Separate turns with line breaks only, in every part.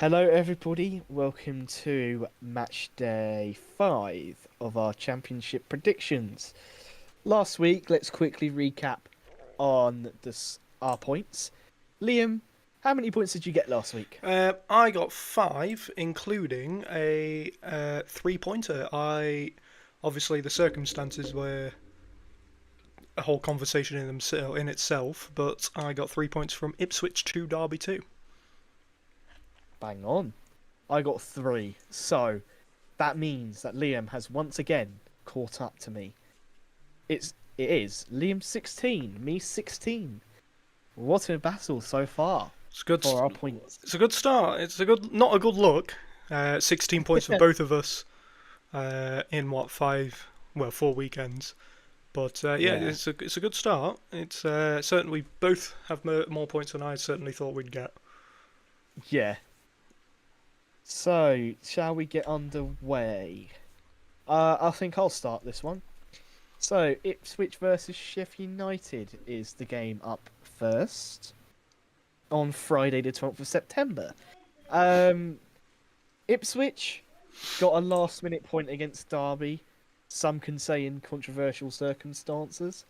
Hello, everybody. Welcome to match day 5 of our championship predictions. Last week, let's quickly recap on our points. Liam, how many points did you get last week?
I got five, including a three-pointer. I obviously the circumstances were a whole conversation in itself, but I got 3 points from Ipswich to Derby too.
Bang on. I got 3. So that means that Liam has once again caught up to me. It is Liam 16, me 16. What a battle so far
It's good.
for our points.
It's a good start. It's a good, not a good look. 16 points for both of us in what 4 weekends. But yeah,
Yeah.
it's a good start. It's certainly both have more points than I certainly thought we'd get.
Yeah. So, shall we get underway? I think I'll start this one. So, Ipswich versus Sheffield United is the game up first on Friday, the 12th of September. Um, Ipswich got a last minute point against Derby. Some can say in controversial circumstances,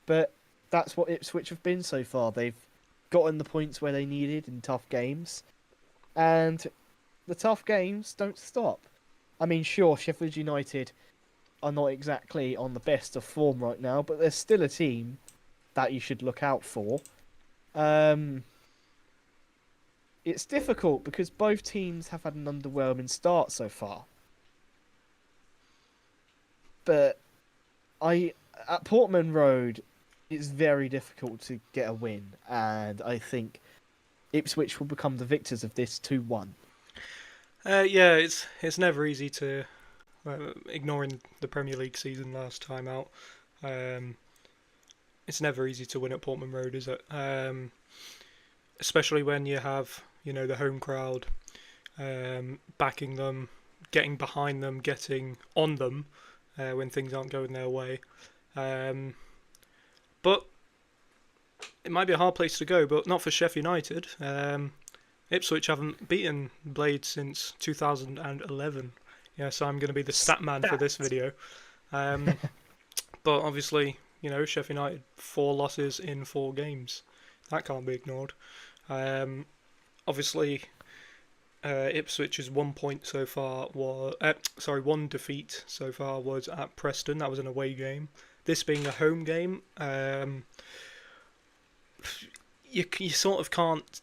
but that's what Ipswich have been so far. They've gotten the points where they needed in tough games, and the tough games don't stop. I mean, sure, Sheffield United are not exactly on the best of form right now, but they're still a team that you should look out for. Um, it's difficult because both teams have had an underwhelming start so far. But I at Portman Road, it's very difficult to get a win, and I think Ipswich will become the victors of this 2-1.
Yeah, it's never easy to ignoring the Premier League season last time out. Um, it's never easy to win at Portman Road, is it? Especially when you have the home crowd backing them, getting behind them, getting on them when things aren't going their way. Um, but it might be a hard place to go, but not for Sheffield United. Ipswich haven't beaten Blade since 2011. Yeah, so I'm going to be the stat man for this
Stats.
video. Um, but obviously, Sheffield United 4 losses in 4 games. That can't be ignored. Um, obviously, Ipswich's 1 point so far was one defeat so far was at Preston. That was an away game. This being a home game, you sort of can't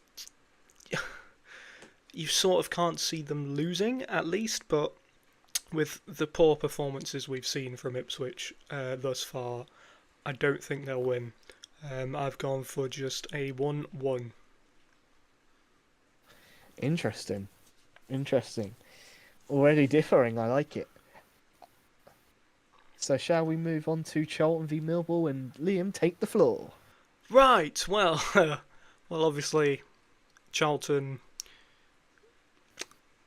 see them losing at least, but with the poor performances we've seen from Ipswich thus far, I don't think they'll win. I've gone for just a 1-1.
Interesting. Interesting. Already differing, I like it. So shall we move on to Charlton v Millwall and Liam take the floor?
Right, well, well, obviously, Charlton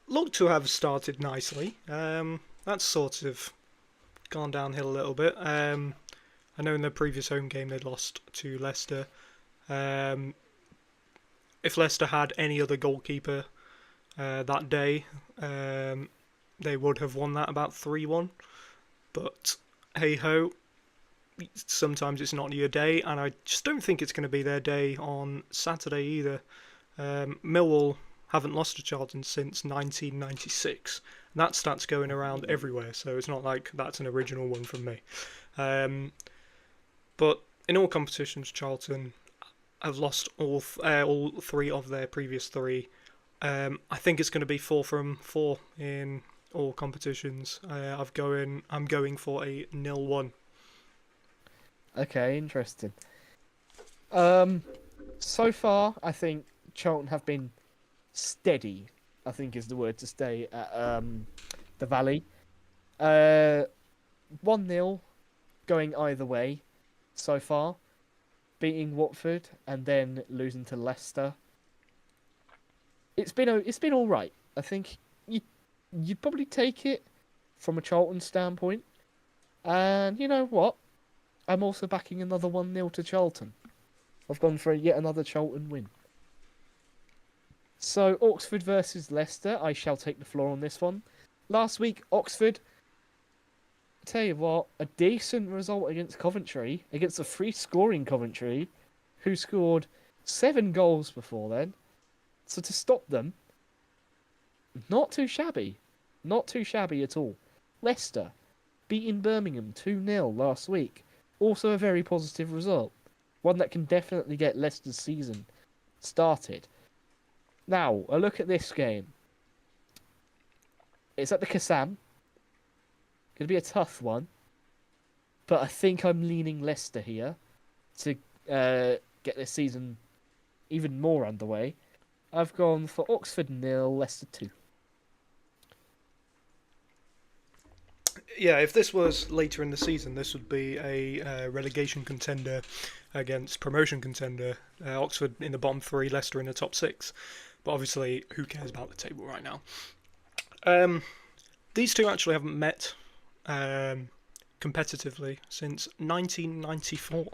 look to have started nicely. That's sort of gone downhill a little bit. I know in their previous home game they'd lost to Leicester. Um, if Leicester had any other goalkeeper that day, they would have won that about 3-1. But hey ho, sometimes it's not your day, and I just don't think it's going to be their day on Saturday either. Millwall haven't lost to Charlton since 1996. That stat's going around everywhere, so it's not like that's an original one from me. But in all competitions, Charlton have lost all three of their previous three. I think it's going to be 4 from 4 in all competitions. I'm going for a 0-1.
Okay, interesting. So far, I think Charlton have been steady, I think is the word to stay at the Valley. 1-0 going either way so far, beating Watford and then losing to Leicester. It's been all right. I think you'd probably take it from a Charlton standpoint. And you know what? I'm also backing another 1-0 to Charlton. I've gone for yet another Charlton win. So, Oxford versus Leicester. I shall take the floor on this one. Last week, Oxford, tell you what, a decent result against Coventry, against a free scoring Coventry, who scored 7 goals before then. So, to stop them, not too shabby. Not too shabby at all. Leicester, beating Birmingham 2-0 last week. Also a very positive result. One that can definitely get Leicester's season started. Now, a look at this game. It's at the Kassam. Gonna be a tough one. But I think I'm leaning Leicester here to get this season even more underway. I've gone for Oxford 0, Leicester 2.
Yeah, if this was later in the season, this would be a relegation contender against promotion contender. Oxford in the bottom 3, Leicester in the top 6. But obviously, who cares about the table right now? These two actually haven't met competitively since 1994.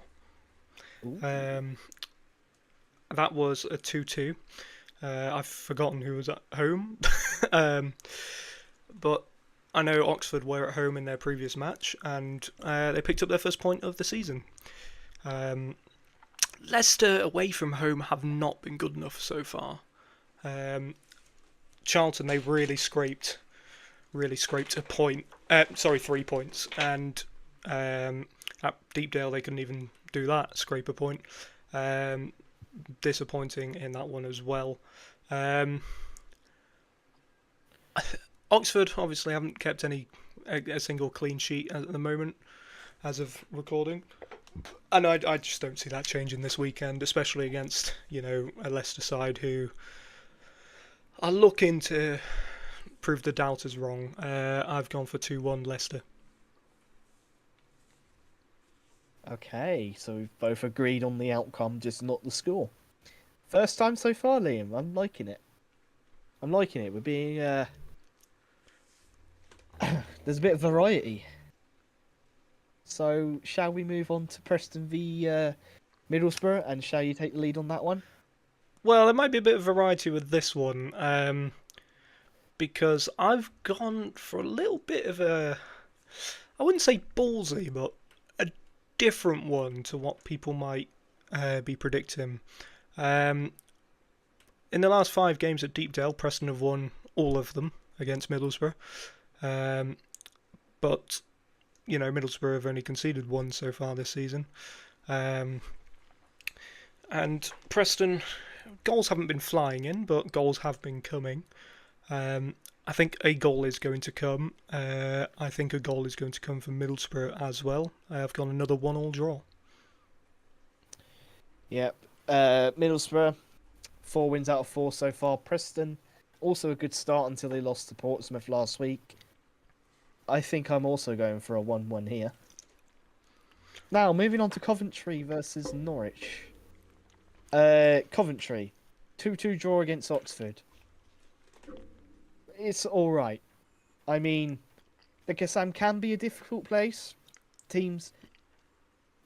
That was a 2-2. I've forgotten who was at home. But I know Oxford were at home in their previous match, and they picked up their first point of the season. Leicester away from home have not been good enough so far. Charlton, they really scraped a point. 3 points, and at Deepdale they couldn't even do that, scrape a point. Disappointing in that one as well. Oxford obviously haven't kept a single clean sheet at the moment, as of recording. And I just don't see that changing this weekend, especially against, a Leicester side who are looking to prove the doubters wrong. I've gone for 2-1 Leicester.
Okay, so we've both agreed on the outcome, just not the score. First time so far, Liam. I'm liking it. We're being... There's a bit of variety. So, shall we move on to Preston v Middlesbrough, and shall you take the lead on that one?
Well, there might be a bit of variety with this one, because I've gone for a little bit of I wouldn't say ballsy, but a different one to what people might be predicting. In the last 5 games at Deepdale, Preston have won all of them against Middlesbrough. But, Middlesbrough have only conceded 1 so far this season. And Preston, goals haven't been flying in, but goals have been coming. I think a goal is going to come. I think a goal is going to come from Middlesbrough as well. I've got another 1-1 draw.
Yep. Middlesbrough, 4 wins out of 4 so far. Preston, also a good start until they lost to Portsmouth last week. I think I'm also going for a 1-1 here. Now, moving on to Coventry versus Norwich. Coventry, 2-2 draw against Oxford. It's alright. I mean, the Kassam can be a difficult place.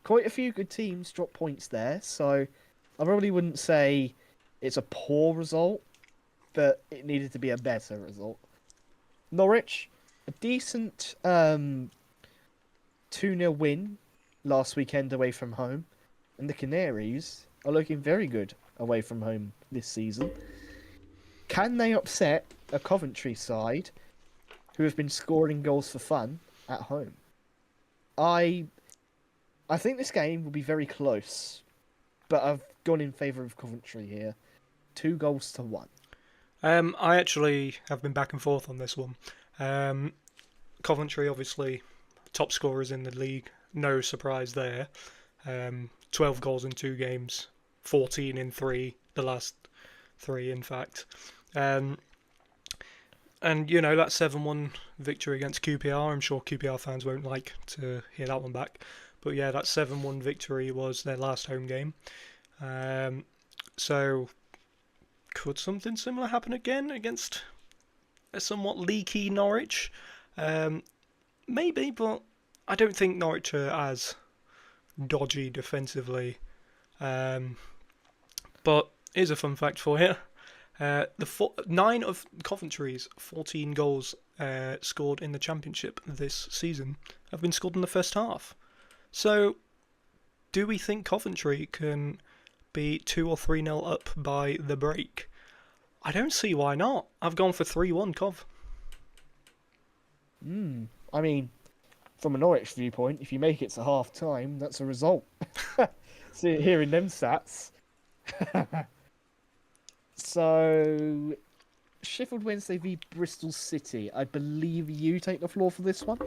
Quite a few good teams drop points there, so I probably wouldn't say it's a poor result, but it needed to be a better result. Norwich, a decent 2-0 win last weekend away from home, and the Canaries are looking very good away from home this season. Can they upset a Coventry side who have been scoring goals for fun at home? I think this game will be very close, but I've gone in favour of Coventry here. 2-1.
I actually have been back and forth on this one. Coventry, obviously, top scorers in the league. No surprise there. 12 goals in 2 games, 14 in 3, the last 3, in fact. And, that 7-1 victory against QPR, I'm sure QPR fans won't like to hear that one back. But yeah, that 7-1 victory was their last home game. So, could something similar happen again against a somewhat leaky Norwich? Maybe, but I don't think Norwich are as dodgy defensively. But here's a fun fact for you. Nine of Coventry's 14 goals scored in the Championship this season have been scored in the first half. So, do we think Coventry can be 2 or 3-0 up by the break? I don't see why not. I've gone for 3-1 Cov.
I mean, from a Norwich viewpoint, if you make it to half time, that's a result. See, hearing them stats. So, Sheffield Wednesday v Bristol City. I believe you take the floor for this one.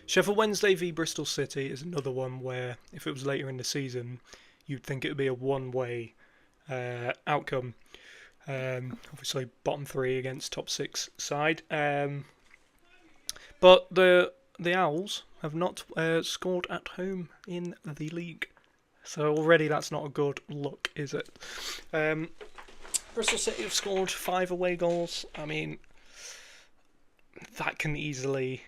Sheffield Wednesday v Bristol City is another one where, if it was later in the season, you'd think it would be a one-way outcome. Obviously, bottom three against top six side. But the Owls have not scored at home in the league. So already that's not a good look, is it? Bristol City have scored 5 away goals. I mean, that can easily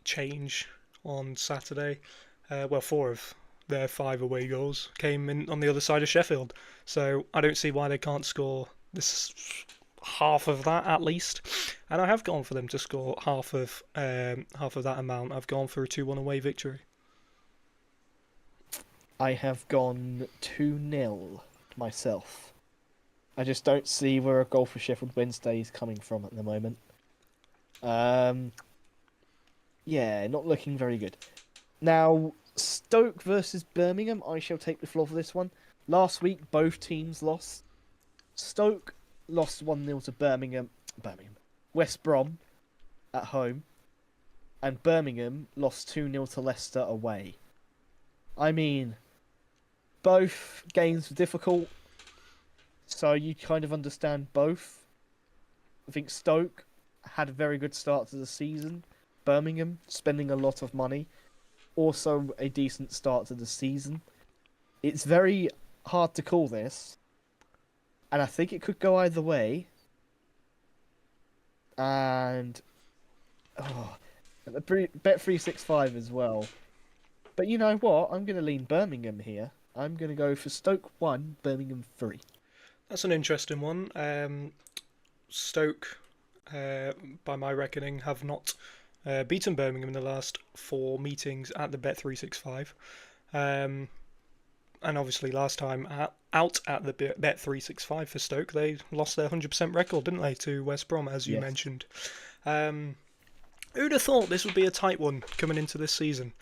change on Saturday. 4 of their 5 away goals came in on the other side of Sheffield. So I don't see why they can't score this half of that at least. And I have gone for them to score half of that amount. I've gone for a 2-1 away victory.
I have gone 2-0 myself. I just don't see where a goal for Sheffield Wednesday is coming from at the moment. Yeah, not looking very good. Now, Stoke versus Birmingham. I shall take the floor for this one. Last week, both teams lost. Stoke lost 1-0 to Birmingham. West Brom at home. And Birmingham lost 2-0 to Leicester away. I mean, both games were difficult. So you kind of understand both. I think Stoke had a very good start to the season. Birmingham spending a lot of money. Also a decent start to the season. It's very hard to call this. And I think it could go either way. And Bet365 as well. But you know what? I'm going to lean Birmingham here. I'm going to go for Stoke 1, Birmingham 3.
That's an interesting one. Stoke, by my reckoning, have not beaten Birmingham in the last 4 meetings at the Bet365. And obviously last time out at the Bet365 for Stoke, they lost their 100% record, didn't they, to West Brom, as you mentioned. Who'd have thought this would be a tight one coming into this season?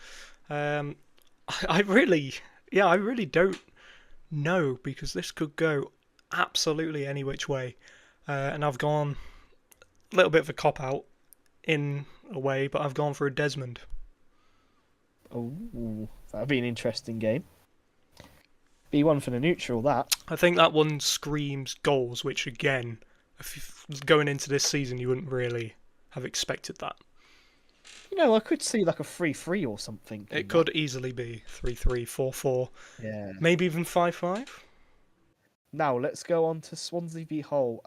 I really don't know, because this could go absolutely any which way. And I've gone a little bit of a cop-out in a way, but I've gone for a Desmond.
Oh, that'd be an interesting game. Be one for the neutral, that.
I think that one screams goals, which again, going into this season, you wouldn't really have expected that.
You know, I could see like a 3-3 or something.
It could easily be 3-3, 4-4.
Yeah.
Maybe even 5-5.
Now, let's go on to Swansea v Hull.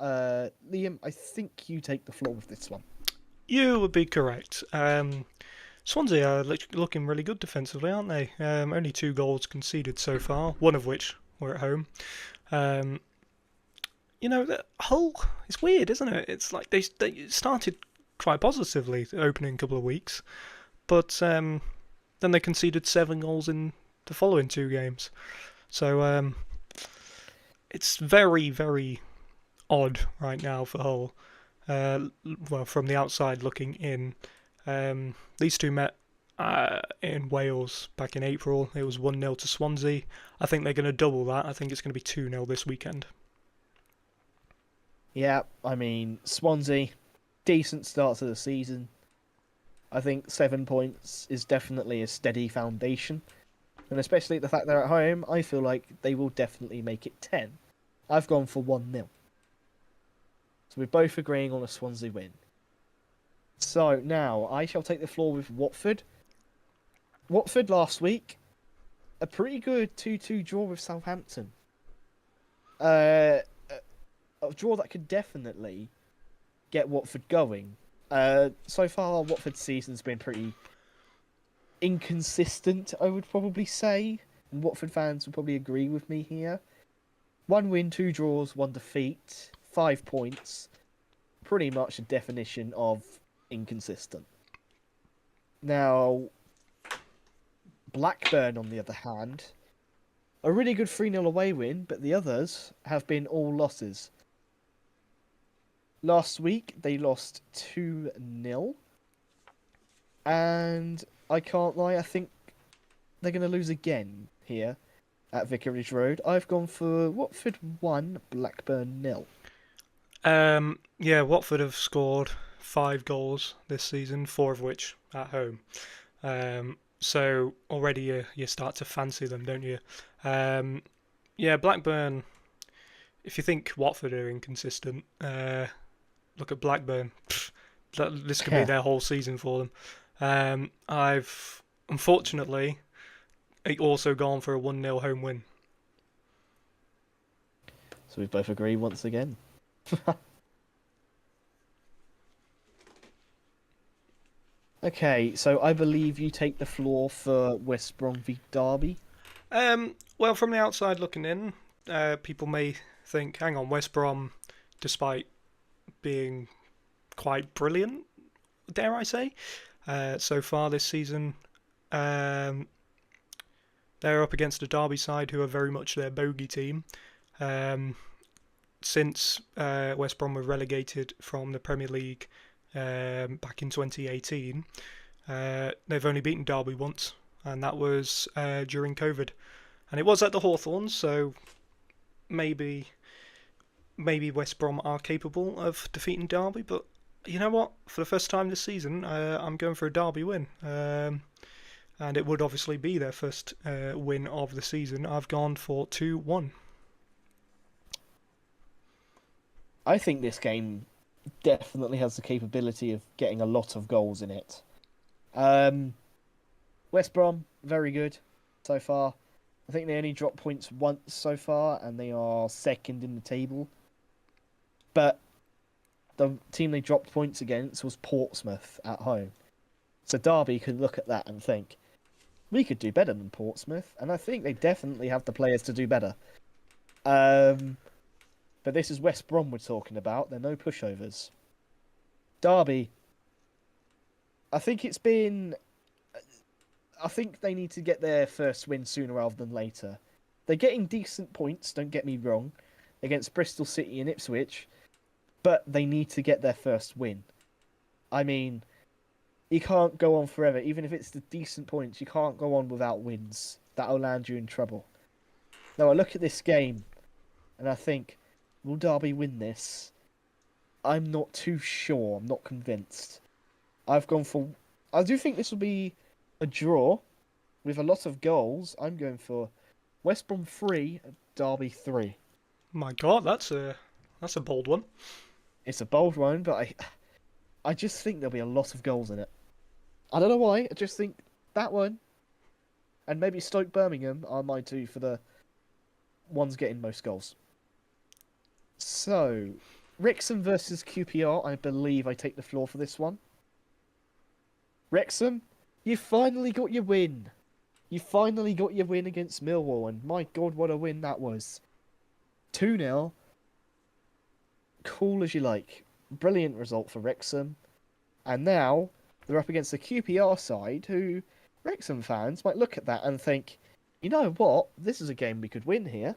Liam, I think you take the floor with this one.
You would be correct. Swansea are looking really good defensively, aren't they? Only 2 goals conceded so far, one of which were at home. The Hull, it's weird, isn't it? It's like they started quite positively the opening couple of weeks, but then they conceded 7 goals in the following 2 games. So it's very, very odd right now for Hull. From the outside looking in. These two met in Wales back in April. It was 1-0 to Swansea. I think they're going to double that. I think it's going to be 2-0 this weekend.
Yeah, I mean, Swansea, decent start to the season. I think 7 points is definitely a steady foundation. And especially the fact they're at home, I feel like they will definitely make it 10. I've gone for 1-0. So we're both agreeing on a Swansea win. So now I shall take the floor with Watford. Watford last week, a pretty good 2-2 draw with Southampton. A draw that could definitely get Watford going. So far, Watford's season's been pretty inconsistent, I would probably say. And Watford fans would probably agree with me here. 1 win, 2 draws, 1 defeat, 5 points, pretty much a definition of inconsistent. Now, Blackburn, on the other hand, a really good 3-0 away win, but the others have been all losses. Last week, they lost 2-0. And I can't lie, I think they're going to lose again here at Vicarage Road. I've gone for Watford 1, Blackburn 0.
Yeah, Watford have scored 5 goals this season, 4 of which at home. So already you start to fancy them, don't you? Yeah, Blackburn. If you think Watford are inconsistent, look at Blackburn. This could be their whole season for them. I've unfortunately also gone for a 1-0 home win.
So we both agree once again. Okay, so I believe you take the floor for West Brom v Derby.
Well, from the outside looking in, people may think, hang on, West Brom, despite being quite brilliant, dare I say, so far this season, they're up against a Derby side who are very much their bogey team. Since West Brom were relegated from the Premier League back in 2018, they've only beaten Derby once, and that was during COVID. And it was at the Hawthorns, so maybe West Brom are capable of defeating Derby, but you know what? For the first time this season, I'm going for a Derby win. And it would obviously be their first win of the season. I've gone for 2-1.
I think this game definitely has the capability of getting a lot of goals in it. West Brom, very good so far. I think they only dropped points once so far, and they are second in the table. But the team they dropped points against was Portsmouth at home. So Derby could look at that and think, we could do better than Portsmouth, and I think they definitely have the players to do better. But this is West Brom we're talking about. They're no pushovers. Derby, I think they need to get their first win sooner rather than later. They're getting decent points, don't get me wrong, against Bristol City and Ipswich, but they need to get their first win. I mean, you can't go on forever. Even if it's the decent points, you can't go on without wins. That'll land you in trouble. Now, I look at this game, and I think, will Derby win this? I'm not too sure. I'm not convinced. I do think this will be a draw with a lot of goals. I'm going for West Brom 3, Derby 3.
My God, that's a bold one.
It's a bold one, but I just think there'll be a lot of goals in it. I don't know why. I just think that one, and maybe Stoke Birmingham are my two for the ones getting most goals. So, Wrexham versus QPR. I believe I take the floor for this one. Wrexham, you finally got your win. You finally got your win against Millwall, and my God, what a win that was. 2-0. Cool as you like. Brilliant result for Wrexham. And now they're up against the QPR side, who Wrexham fans might look at that and think, you know what, this is a game we could win here.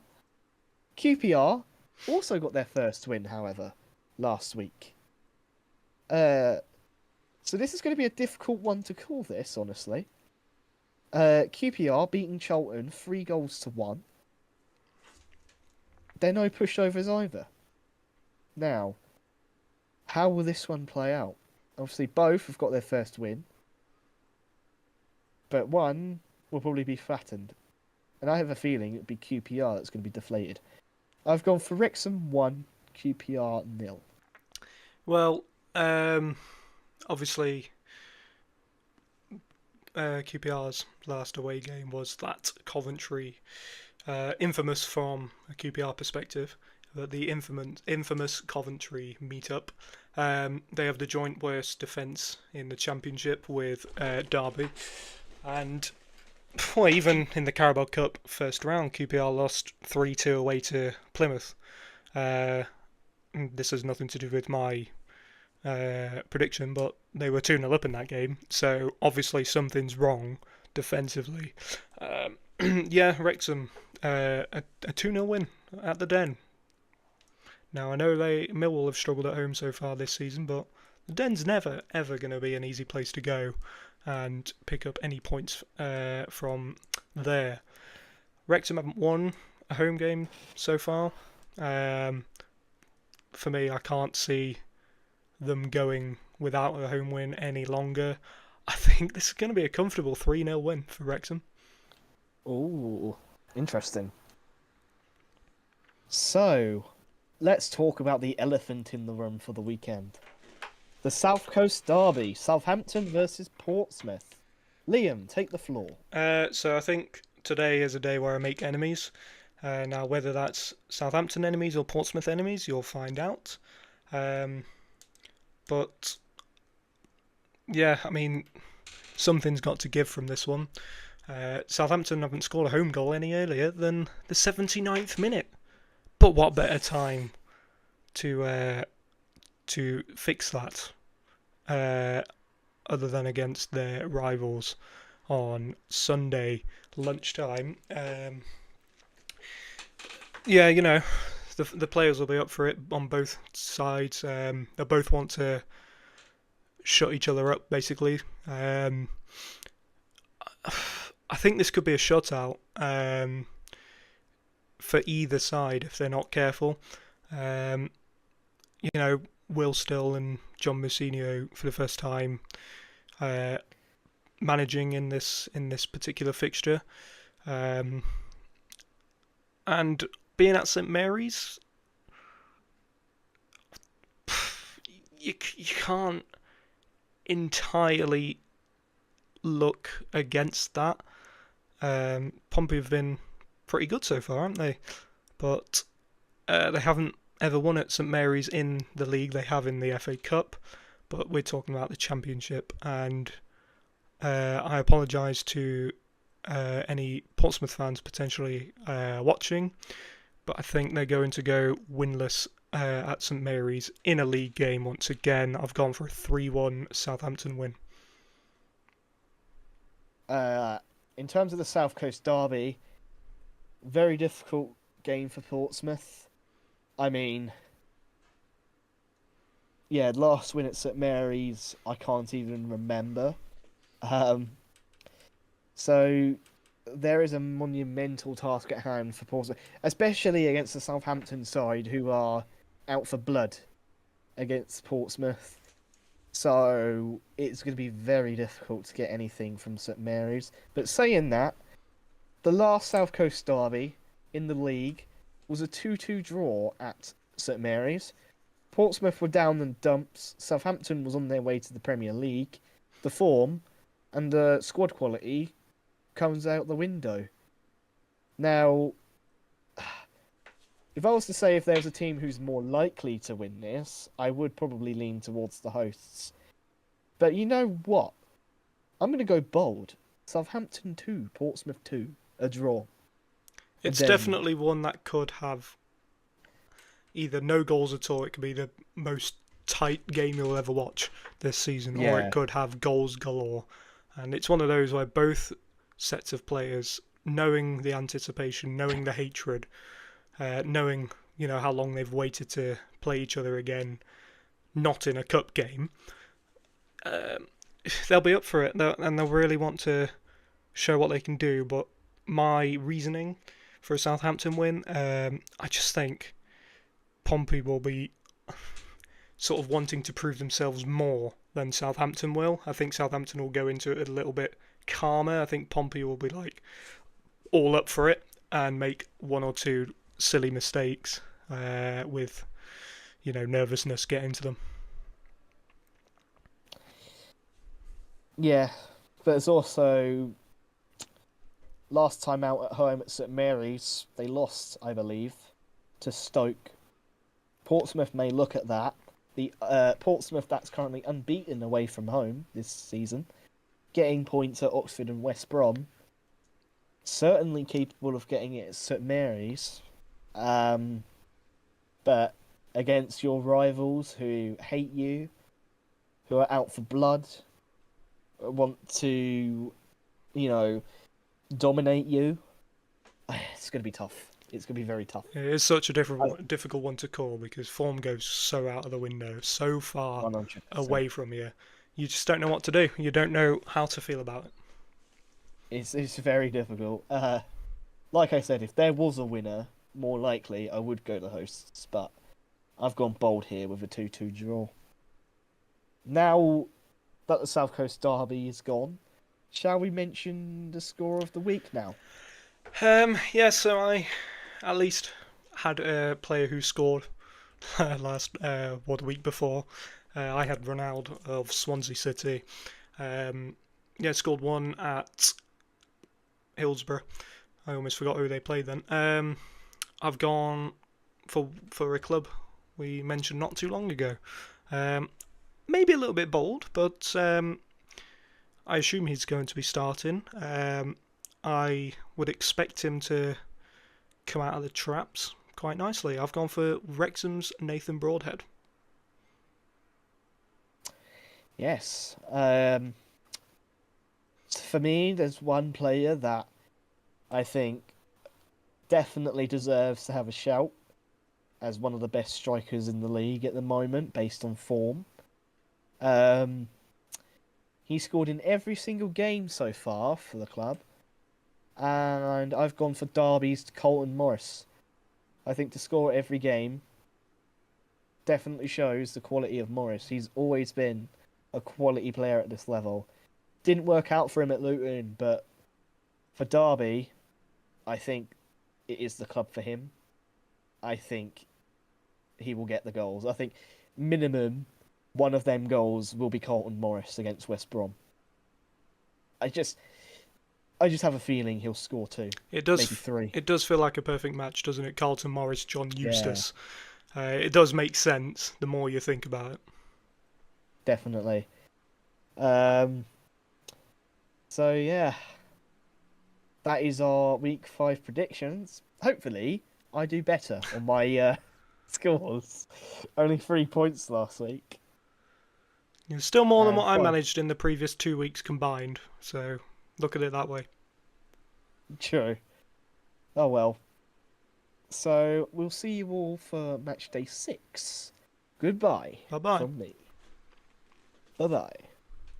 QPR also got their first win, however, last week. So this is going to be a difficult one to call this, honestly. QPR beating Charlton 3-1. They're no pushovers either. Now, how will this one play out? Obviously, both have got their first win. But one will probably be flattened. And I have a feeling it'll be QPR that's going to be deflated. I've gone for Wrexham 1, QPR 0.
Well, obviously, QPR's last away game was that Coventry, infamous from a QPR perspective, the infamous Coventry meetup. They have the joint worst defence in the Championship with Derby, and even in the Carabao Cup first round, QPR lost 3-2 away to Plymouth. this has nothing to do with my prediction, but they were 2-0 up in that game, so obviously something's wrong defensively. Yeah, Wrexham, a 2-0 win at the Den. Now, I know Millwall have struggled at home so far this season, but the Den's never, ever going to be an easy place to go and pick up any points from there. Wrexham haven't won a home game so far. For me, I can't see them going without a home win any longer. I think this is going to be a comfortable 3-0 win for Wrexham.
Ooh, interesting. So, let's talk about the elephant in the room for the weekend. The South Coast Derby, Southampton versus Portsmouth. Liam, take the floor.
So I think today is a day where I make enemies. Now, whether that's Southampton enemies or Portsmouth enemies, you'll find out. But yeah, I mean, something's got to give from this one. Southampton haven't scored a home goal any earlier than the 79th minute. But what better time to fix that other than against their rivals on Sunday lunchtime? Yeah, you know, the players will be up for it on both sides. They both want to shut each other up, basically. I think this could be a shutout for either side if they're not careful. You know, Will Still and John Mousinho for the first time managing in this particular fixture, and being at St Mary's, you can't entirely look against that. Pompey have been pretty good so far, haven't they? But they haven't ever won at St Mary's in the league. They have in the FA Cup, but we're talking about the Championship. And I apologise to any Portsmouth fans potentially watching, but I think they're going to go winless at St Mary's in a league game once again. I've gone for a 3-1 Southampton win.
In terms of the South Coast Derby, very difficult game for Portsmouth. I mean, yeah, last win at St Mary's, I can't even remember. So there is a monumental task at hand for Portsmouth, especially against the Southampton side, who are out for blood against Portsmouth. So it's going to be very difficult to get anything from St Mary's. But saying that, the last South Coast Derby in the league was a 2-2 draw at St Mary's. Portsmouth were down in dumps. Southampton was on their way to the Premier League. The form and the squad quality comes out the window. Now, if I was to say if there's a team who's more likely to win this, I would probably lean towards the hosts. But you know what? I'm going to go bold. Southampton 2, Portsmouth 2, a draw.
It's definitely one that could have either no goals at all, it could be the most tight game you'll ever watch this season, or it could have goals galore. And it's one of those where both sets of players, knowing the anticipation, knowing the hatred, knowing, you know, how long they've waited to play each other again, not in a cup game, they'll be up for it, and they'll really want to show what they can do. But my reasoning for a Southampton win, I just think Pompey will be sort of wanting to prove themselves more than Southampton will. I think Southampton will go into it a little bit calmer. I think Pompey will be like all up for it and make one or two silly mistakes with, you know, nervousness getting to them.
Yeah, but it's also last time out at home at St Mary's, they lost, I believe, to Stoke. Portsmouth may look at that. The Portsmouth that's currently unbeaten away from home this season, getting points at Oxford and West Brom, certainly capable of getting it at St Mary's. But against your rivals who hate you, who are out for blood, want to, you know, dominate you. It's going to be tough. It's going to be very tough.
It is such a difficult one to call because form goes so out of the window, so far
100%.
away from you. You just don't know what to do. You don't know how to feel about it.
It's very difficult. Like I said, if there was a winner, more likely I would go the hosts, but I've gone bold here with a 2-2 draw. Now that the South Coast Derby is gone, shall we mention the score of the week now?
Yeah, so I at least had a player who scored the week before. I had Ronaldo of Swansea City. Scored one at Hillsborough. I almost forgot who they played then. I've gone for a club we mentioned not too long ago. Maybe a little bit bold, but I assume he's going to be starting. I would expect him to come out of the traps quite nicely. I've gone for Wrexham's Nathan Broadhead.
Yes. For me, there's one player that I think definitely deserves to have a shout as one of the best strikers in the league at the moment, based on form. He scored in every single game so far for the club, and I've gone for Derby's Colton Morris. I think to score every game definitely shows the quality of Morris. He's always been a quality player at this level. Didn't work out for him at Luton, but for Derby, I think it is the club for him. I think he will get the goals. I think minimum one of them goals will be Colton Morris against West Brom. I just have a feeling he'll score two.
It does,
maybe three.
It does feel like a perfect match, doesn't it? Carlton Morris, John Eustace. Yeah. It does make sense the more you think about it.
Definitely. So yeah, that is our week 5 predictions. Hopefully, I do better on my scores. Only 3 points last week.
Still more than what I managed in the previous 2 weeks combined. So look at it that way.
True. Oh well. So we'll see you all for match day 6. Goodbye.
Bye bye.
From me. Bye bye.